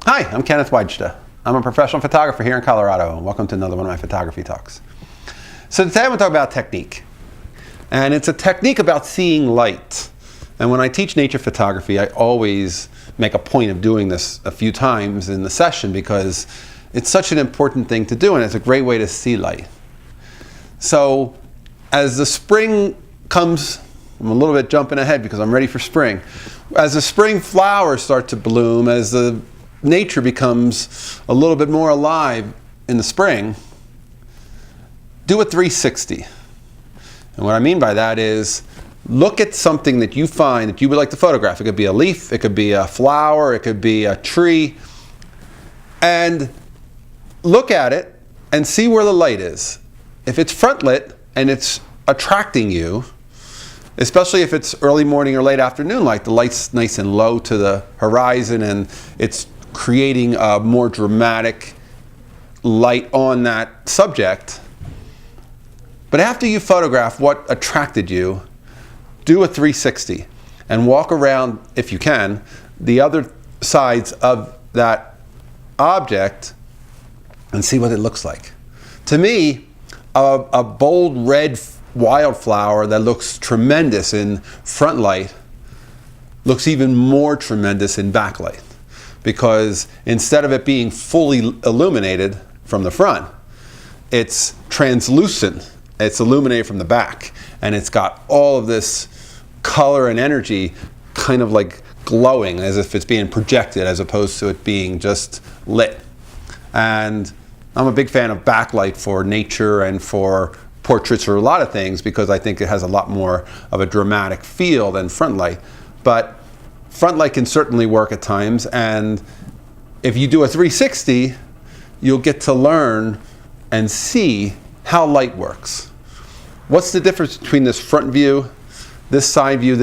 Hi, I'm Kenneth WAJDA. I'm a professional photographer here in Colorado, and welcome to another one of my photography talks. So today I'm going to talk about technique. And it's a technique about seeing light. And when I teach nature photography, I always make a point of doing this a few times in the session because it's such an important thing to do, and it's a great way to see light. So as the spring comes, I'm a little bit jumping ahead because I'm ready for spring. As the spring flowers start to bloom, as the nature becomes a little bit more alive in the spring, do a 360. And what I mean by that is look at something that you find that you would like to photograph. It could be a leaf, it could be a flower, it could be a tree, and look at it and see where the light is. If it's front lit and it's attracting you, especially if it's early morning or late afternoon light, the light's nice and low to the horizon and it's creating a more dramatic light on that subject. But after you photograph what attracted you, do a 360 and walk around, if you can, the other sides of that object and see what it looks like. To me, a bold red wildflower that looks tremendous in front light looks even more tremendous in backlight, because instead of it being fully illuminated from the front, it's translucent. It's illuminated from the back, and it's got all of this color and energy kind of like glowing as if it's being projected as opposed to it being just lit. And I'm a big fan of backlight for nature and for portraits or a lot of things because I think it has a lot more of a dramatic feel than front light. But front light can certainly work at times, and if you do a 360, you'll get to learn and see how light works. What's the difference between this front view, this side view,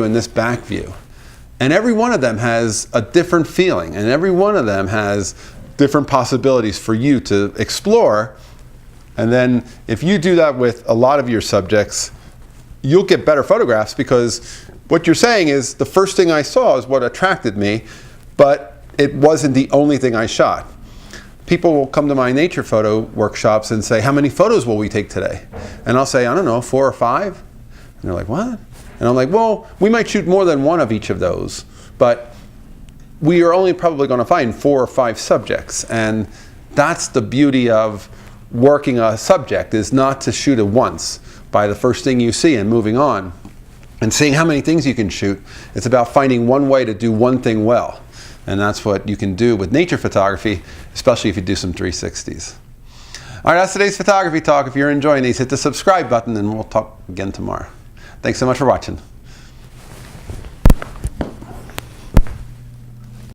and this back view? And every one of them has a different feeling, and every one of them has different possibilities for you to explore. And then if you do that with a lot of your subjects, you'll get better photographs, because what you're saying is the first thing I saw is what attracted me, but it wasn't the only thing I shot. People will come to my nature photo workshops and say, how many photos will we take today? And I'll say, I don't know, 4 or 5. And they're like, what? And I'm like, well, we might shoot more than one of each of those, but we are only probably going to find 4 or 5 subjects. And that's the beauty of working a subject, is not to shoot it once by the first thing you see and moving on and seeing how many things you can shoot. It's about finding one way to do one thing well. And that's what you can do with nature photography, especially if you do some 360s. All right, that's today's photography talk. If you're enjoying these, hit the subscribe button and we'll talk again tomorrow. Thanks so much for watching.